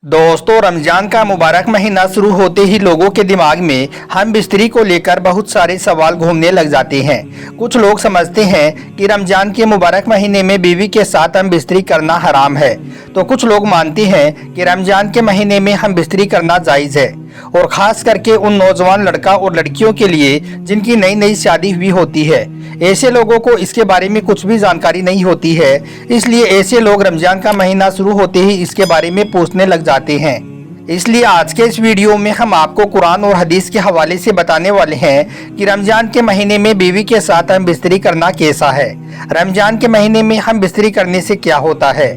दोस्तों, रमजान का मुबारक महीना शुरू होते ही लोगों के दिमाग में हम बिस्तरी को लेकर बहुत सारे सवाल घूमने लग जाते हैं। कुछ लोग समझते हैं कि रमजान के मुबारक महीने में बीवी के साथ हम बिस्तरी करना हराम है, तो कुछ लोग मानते हैं कि रमजान के महीने में हम बिस्तरी करना जायज़ है, और ख़ास करके उन नौजवान लड़का और लड़कियों के लिए जिनकी नई नई शादी हुई होती है। ऐसे लोगों को इसके बारे में कुछ भी जानकारी नहीं होती है, इसलिए ऐसे लोग रमजान का महीना शुरू होते ही इसके बारे में पूछने लग जाते हैं। इसलिए आज के इस वीडियो में हम आपको कुरान और हदीस के हवाले से बताने वाले हैं कि रमजान के महीने में बीवी के साथ हम बिस्तरी करना कैसा है, रमजान के महीने में हम बिस्तरी करने से क्या होता है।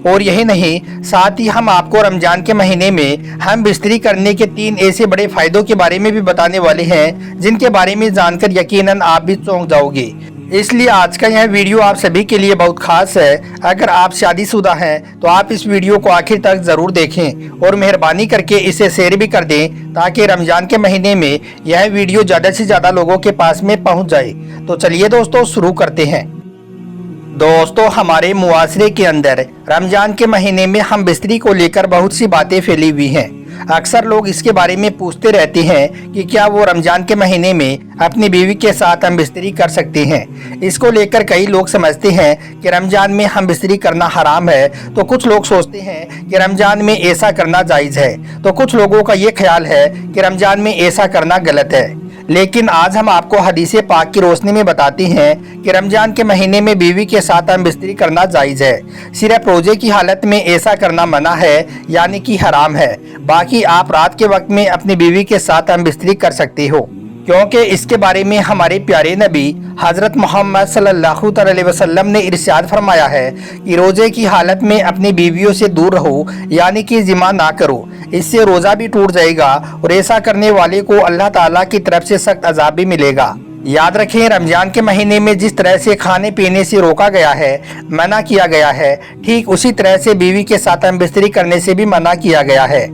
और यही नहीं, साथ ही हम आपको रमजान के महीने में हम बिस्तरी करने के 3 ऐसे बड़े फायदों के बारे में भी बताने वाले हैं, जिनके बारे में जानकर यकीनन आप भी चौंक जाओगे। इसलिए आज का यह वीडियो आप सभी के लिए बहुत खास है। अगर आप शादीशुदा हैं तो आप इस वीडियो को आखिर तक ज़रूर देखें और मेहरबानी करके इसे शेयर भी कर दें, ताकि रमजान के महीने में यह वीडियो ज़्यादा से ज़्यादा लोगों के पास में पहुंच जाए। तो चलिए दोस्तों, शुरू करते हैं। दोस्तों, हमारे मुआशरे के अंदर रमजान के महीने में हम बिस्तरी को लेकर बहुत सी बातें फैली हुई हैं। अक्सर लोग इसके बारे में पूछते रहते हैं कि क्या वो रमजान के महीने में अपनी बीवी के साथ हम बिस्तरी कर सकते हैं। इसको लेकर कई लोग समझते हैं कि रमजान में हम बिस्तरी करना हराम है, तो कुछ लोग सोचते हैं कि रमजान में ऐसा करना जायज़ है, तो कुछ लोगों का ये ख्याल है कि रमजान में ऐसा करना गलत है। लेकिन आज हम आपको हदीस पाक की रोशनी में बताते हैं कि रमजान के महीने में बीवी के साथ हम बिस्तरी करना जायज़ है। सिर्फ रोजे की हालत में ऐसा करना मना है, यानी कि हराम है। बाकी आप रात के वक्त में अपनी बीवी के साथ हम बिस्तरी कर सकते हो, क्योंकि इसके बारे में हमारे प्यारे नबी हज़रत मोहम्मद सल्लल्लाहु अलैहि वसल्लम ने इरशाद फरमाया है कि रोज़े की हालत में अपनी बीवियों से दूर रहो, यानी कि जिमा ना करो, इससे रोज़ा भी टूट जाएगा और ऐसा करने वाले को अल्लाह ताला की तरफ से सख्त अज़ाब भी मिलेगा। याद रखें, रमजान के महीने में जिस तरह से खाने पीने से रोका गया है, मना किया गया है, ठीक उसी तरह से बीवी के साथ हम बिस्तरी करने से भी मना किया गया है।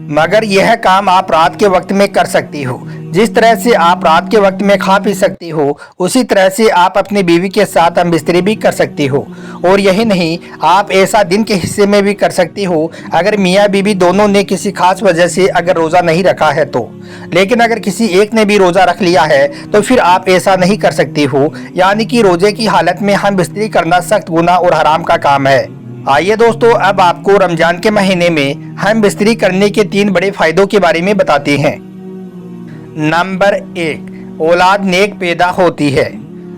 मगर यह काम आप रात के वक्त में कर सकती हो। जिस तरह से आप रात के वक्त में खा पी सकती हो, उसी तरह से आप अपनी बीवी के साथ हम बिस्तरी भी कर सकती हो। और यही नहीं, आप ऐसा दिन के हिस्से में भी कर सकती हो अगर मियाँ बीवी दोनों ने किसी खास वजह से अगर रोज़ा नहीं रखा है तो। लेकिन अगर किसी एक ने भी रोज़ा रख लिया है तो फिर आप ऐसा नहीं कर सकती हो, यानी कि रोज़े की हालत में हम बिस्तरी करना सख्त गुनाह और हराम का काम है। आइए दोस्तों, अब आपको रमजान के महीने में हम बिस्तरी करने के 3 बड़े फायदों के बारे में बताते हैं। नंबर 1, औलाद नेक पैदा होती है।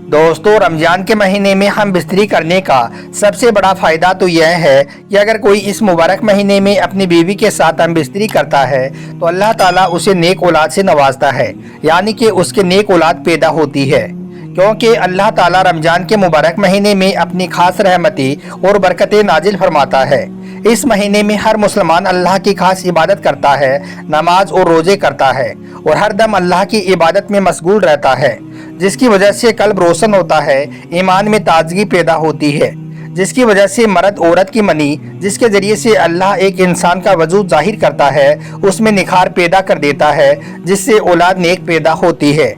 दोस्तों, रमजान के महीने में हम बिस्तरी करने का सबसे बड़ा फ़ायदा तो यह है कि अगर कोई इस मुबारक महीने में अपनी बीवी के साथ हम बिस्तरी करता है तो अल्लाह ताला उसे नेक औलाद से नवाजता है, यानी कि उसके नेक औलाद पैदा होती है। क्योंकि अल्लाह ताला रमजान के मुबारक महीने में अपनी खास रहमती और बरकतें नाजिल फरमाता है। इस महीने में हर मुसलमान अल्लाह की खास इबादत करता है, नमाज और रोज़े करता है और हर दम अल्लाह की इबादत में मशगूल रहता है, जिसकी वजह से कल्ब रोशन होता है, ईमान में ताजगी पैदा होती है, जिसकी वजह से मर्द औरत की मनी, जिसके ज़रिए से अल्लाह एक इंसान का वजूद जाहिर करता है, उसमें निखार पैदा कर देता है, जिससे औलाद नेक पैदा होती है।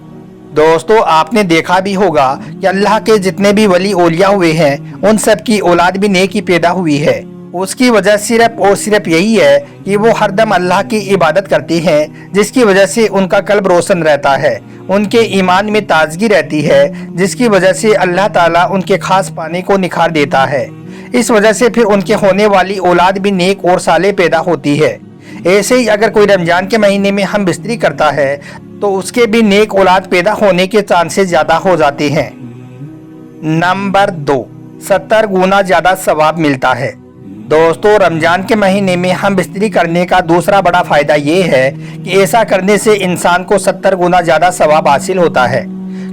दोस्तों, आपने देखा भी होगा कि अल्लाह के जितने भी वली औलिया हुए हैं, उन सब की औलाद भी नेक ही पैदा हुई है। उसकी वजह सिर्फ और सिर्फ यही है कि वो हरदम अल्लाह की इबादत करती हैं, जिसकी वजह से उनका कल्ब रोशन रहता है, उनके ईमान में ताजगी रहती है, जिसकी वजह से अल्लाह ताला उनके खास पानी को निखार देता है। इस वजह से फिर उनके होने वाली औलाद भी नेक और साले पैदा होती है। ऐसे ही अगर कोई रमजान के महीने में हम बिस्तरी करता है तो उसके भी नेक औलाद पैदा होने के चांसेस ज़्यादा हो जाते हैं। नंबर 2, 70 गुना ज़्यादा सवाब मिलता है। दोस्तों, रमजान के महीने में हम बिस्तरी करने का दूसरा बड़ा फ़ायदा ये है कि ऐसा करने से इंसान को 70 गुना ज़्यादा सवाब हासिल होता है,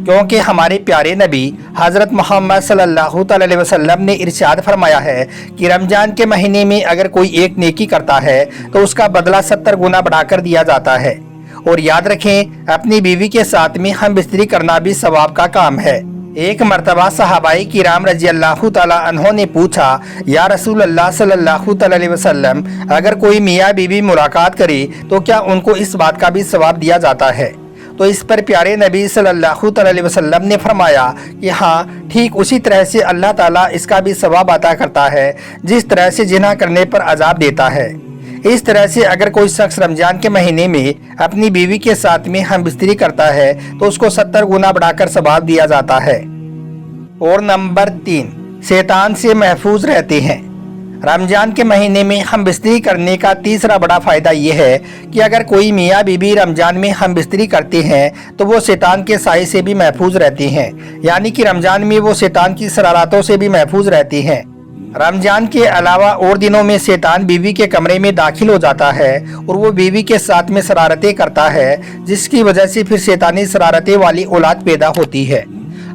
क्योंकि हमारे प्यारे नबी हज़रत मोहम्मद सल्लल्लाहु अलैहि वसल्लम ने इरशाद फरमाया है कि रमजान के महीने में अगर कोई एक नेकी करता है तो उसका बदला 70 गुना बढ़ाकर दिया जाता है। और याद रखें, अपनी बीवी के साथ में हम बिस्तरी करना भी सवाब का काम है। एक मर्तबा सहाबाई किराम रजी अल्लाह तआला अन्हों ने पूछा, या रसूल अल्लाह सल्लल्लाहु अलैहि वसल्लम, अगर कोई मियाँ बीवी मुलाकात करे तो क्या उनको इस बात का भी सवाब दिया जाता है? तो इस पर प्यारे नबी सल्लल्लाहु अलैहि वसल्लम ने फरमाया कि हाँ, ठीक उसी तरह से अल्लाह ताला इसका भी सवाब अता करता है जिस तरह से जिना करने पर अजाब देता है। इस तरह से अगर कोई शख्स रमजान के महीने में अपनी बीवी के साथ में हम बिस्तरी करता है तो उसको 70 गुना बढ़ाकर सवाब दिया जाता है। और नंबर 3, शैतान से महफूज रहते हैं। रमजान के महीने में हम बिस्तरी करने का तीसरा बड़ा फायदा ये है कि अगर कोई मियाँ बीबी रमजान में हम बिस्तरी करते हैं तो वो शैतान के साए से भी महफूज रहते हैं, यानी कि रमजान में वो शैतान की शरारतों से भी महफूज रहते हैं। रमजान के अलावा और दिनों में शैतान बीवी के कमरे में दाखिल हो जाता है और वो बीवी के साथ में शरारतें करता है, जिसकी वजह से फिर शैतानी शरारतें वाली औलाद पैदा होती है।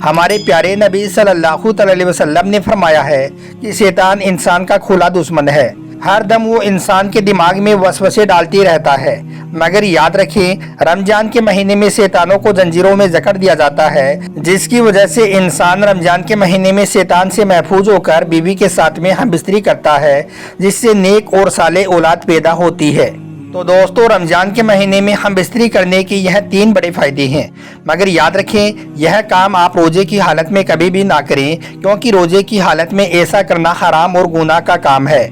हमारे प्यारे नबी सल्लल्लाहु अलैहि वसल्लम ने फरमाया है कि शैतान इंसान का खुला दुश्मन है। हर दम वो इंसान के दिमाग में वसवसे डालती रहता है। मगर याद रखें, रमजान के महीने में शैतानों को जंजीरों में जकड़ दिया जाता है, जिसकी वजह से इंसान रमजान के महीने में शैतान से महफूज होकर बीवी के साथ में हम बिस्तरी करता है, जिससे नेक और साले औलाद पैदा होती है। तो दोस्तों, रमजान के महीने में हम बिस्तरी करने के यह 3 बड़े फायदे हैं। मगर याद रखें, यह काम आप रोजे की हालत में कभी भी ना करें, क्योंकि रोजे की हालत में ऐसा करना हराम और गुनाह का काम है।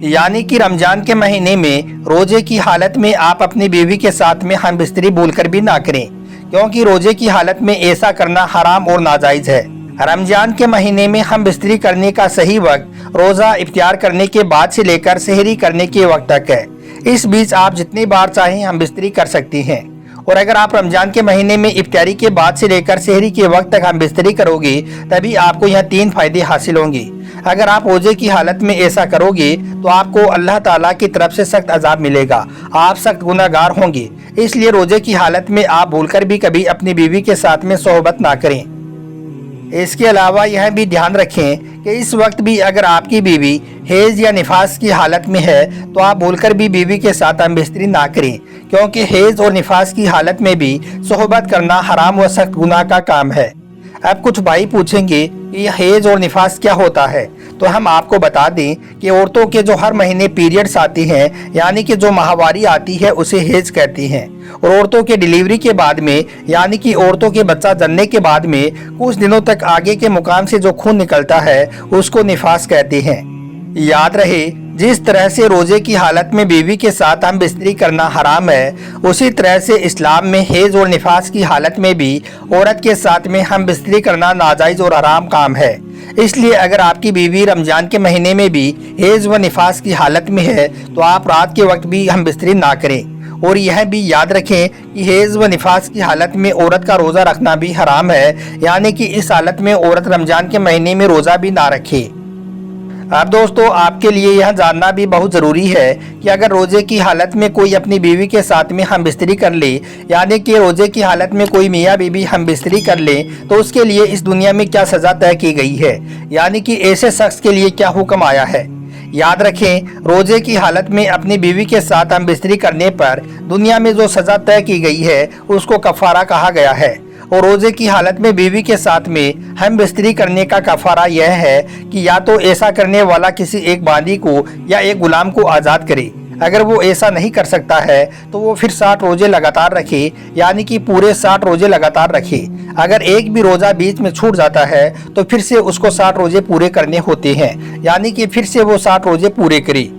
यानी कि रमजान के महीने में रोजे की हालत में आप अपनी बीवी के साथ में हम बिस्तरी भूलकर भी ना करें, क्योंकि रोजे की हालत में ऐसा करना हराम और नाजायज है। रमजान के महीने में हम बिस्तरी करने का सही वक्त रोजा इफ्तियार करने के बाद से लेकर सहरी करने के वक्त तक है। इस बीच आप जितनी बार चाहें हम बिस्तरी कर सकती हैं। और अगर आप रमजान के महीने में इफ्तियारी के बाद से लेकर सहरी के वक्त तक हम बिस्तरी करोगे, तभी आपको यह 3 फायदे हासिल होंगे। अगर आप रोजे की हालत में ऐसा करोगे तो आपको अल्लाह ताला की तरफ से सख्त अजाब मिलेगा, आप सख्त गुनाहगार होंगे। इसलिए रोजे की हालत में आप भूलकर भी कभी अपनी बीवी के साथ में सोहबत ना करें। इसके अलावा यह भी ध्यान रखें कि इस वक्त भी अगर आपकी बीवी हैज या निफास की हालत में है तो आप भूलकर भी बीवी के साथ हम बिस्तरी ना करें, क्योंकि हैज और निफास की हालत में भी सोहबत करना हराम व सख्त गुनाह का काम है। अब कुछ भाई पूछेंगे कि यह हैज और निफास क्या होता है, तो हम आपको बता दें कि औरतों के जो हर महीने पीरियड्स आती हैं, यानी कि जो माहवारी आती है, उसे हैज कहती हैं। और औरतों के डिलीवरी के बाद में, यानी कि औरतों के बच्चा जन्ने के बाद में कुछ दिनों तक आगे के मुकाम से जो खून निकलता है उसको निफास कहते हैं। याद रहे, जिस तरह से रोजे की हालत में बीवी के साथ हम बिस्तरी करना हराम है, उसी तरह से इस्लाम में हैज और निफास की हालत में भी औरत के साथ में हम बिस्तरी करना नाजायज और हराम काम है। इसलिए अगर आपकी बीवी रमजान के महीने में भी हैज व निफास की हालत में है तो आप रात के वक्त भी हम बिस्तरी ना करें। और यह भी याद रखें कि हैज व निफास की हालत में औरत का रोज़ा रखना भी हराम है, यानी कि इस हालत में औरत रमजान के महीने में रोज़ा भी ना रखे। अब दोस्तों, आपके लिए यह जानना भी बहुत ज़रूरी है कि अगर रोज़े की हालत में कोई अपनी बीवी के साथ में हम बिस्तरी कर ले, यानी कि रोज़े की हालत में कोई मियाँ बीवी हम बिस्तरी कर ले, तो उसके लिए इस दुनिया में क्या सज़ा तय की गई है, यानी कि ऐसे शख्स के लिए क्या हुक्म आया है। याद रखें, रोजे की हालत में अपनी बीवी के साथ हम बिस्तरी करने पर दुनिया में जो सज़ा तय की गई है उसको कफ़ारा कहा गया है। और रोजे की हालत में बीवी के साथ में हम बिस्तरी करने का कफ़ारा यह है कि या तो ऐसा करने वाला किसी एक बांदी को या एक गुलाम को आज़ाद करे। अगर वो ऐसा नहीं कर सकता है तो वो फिर 60 रोजे लगातार रखे, यानी कि पूरे 60 रोजे लगातार रखे। अगर एक भी रोज़ा बीच में छूट जाता है तो फिर से उसको 60 रोजे पूरे करने होते हैं, यानी कि फिर से वो 60 रोजे पूरे करे।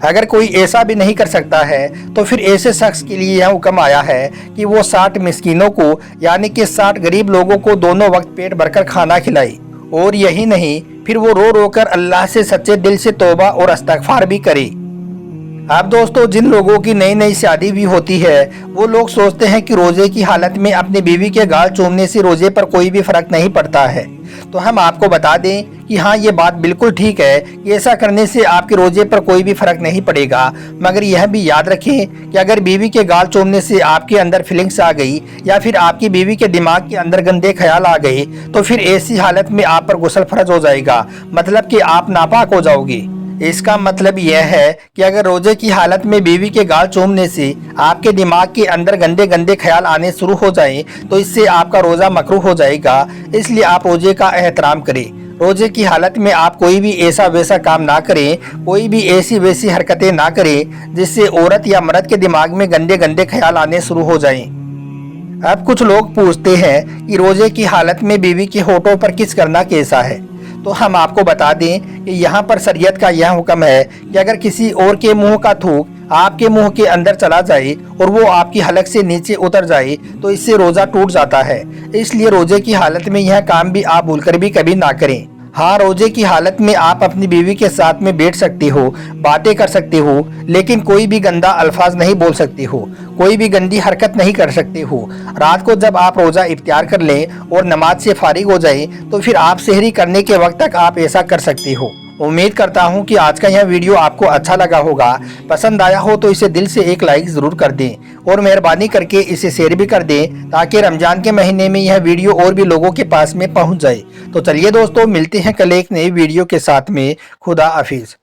अगर कोई ऐसा भी नहीं कर सकता है तो फिर ऐसे शख्स के लिए यह हुक्म आया है कि वो 60 मिस्कीनों को, यानी कि 60 गरीब लोगों को दोनों वक्त पेट भरकर खाना खिलाए। और यही नहीं, फिर वो रो रो कर अल्लाह से सच्चे दिल से तौबा और इस्तिग़फ़ार भी करे। अब दोस्तों, जिन लोगों की नई नई शादी भी होती है वो लोग सोचते हैं कि रोजे की हालत में अपनी बीवी के गाल चूमने से रोजे पर कोई भी फर्क नहीं पड़ता है। तो हम आपको बता दें कि हाँ, ये बात बिल्कुल ठीक है कि ऐसा करने से आपके रोजे पर कोई भी फर्क नहीं पड़ेगा। मगर यह भी याद रखें कि अगर बीवी के गाल चूमने से आपके अंदर फीलिंग्स आ गई या फिर आपकी बीवी के दिमाग के अंदर गंदे ख्याल आ गए तो फिर ऐसी हालत में आप पर गुस्ल फर्ज हो जाएगा, मतलब कि आप नापाक हो जाओगे। इसका मतलब यह है कि अगर रोजे की हालत में बीवी के गाल चूमने से आपके दिमाग के अंदर गंदे गंदे ख्याल आने शुरू हो जाएं तो इससे आपका रोज़ा मकरूह हो जाएगा। इसलिए आप रोजे का एहतराम करें। रोजे की हालत में आप कोई भी ऐसा वैसा काम ना करें, कोई भी ऐसी वैसी हरकतें ना करें जिससे औरत या मर्द के दिमाग में गंदे गंदे ख्याल आने शुरू हो जाएं। अब कुछ लोग पूछते हैं कि रोजे की हालत में बीवी के होठों पर किस करना कैसा है। तो हम आपको बता दें कि यहाँ पर शरीयत का यह हुक्म है कि अगर किसी और के मुंह का थूक आपके मुंह के अंदर चला जाए और वो आपकी हलक से नीचे उतर जाए तो इससे रोज़ा टूट जाता है। इसलिए रोजे की हालत में यह काम भी आप भूलकर भी कभी ना करें। हाँ, रोजे की हालत में आप अपनी बीवी के साथ में बैठ सकते हो, बातें कर सकते हो, लेकिन कोई भी गंदा अल्फाज नहीं बोल सकते हो, कोई भी गंदी हरकत नहीं कर सकते हो। रात को जब आप रोज़ा इफ्तियार कर लें और नमाज से फारिग हो जाए तो फिर आप सेहरी करने के वक्त तक आप ऐसा कर सकते हो। उम्मीद करता हूँ कि आज का यह वीडियो आपको अच्छा लगा होगा। पसंद आया हो तो इसे दिल से एक लाइक ज़रूर कर दें और मेहरबानी करके इसे शेयर भी कर दें ताकि रमज़ान के महीने में यह वीडियो और भी लोगों के पास में पहुँच जाए। तो चलिए दोस्तों, मिलते हैं कल एक नई वीडियो के साथ में। खुदा हाफिज़।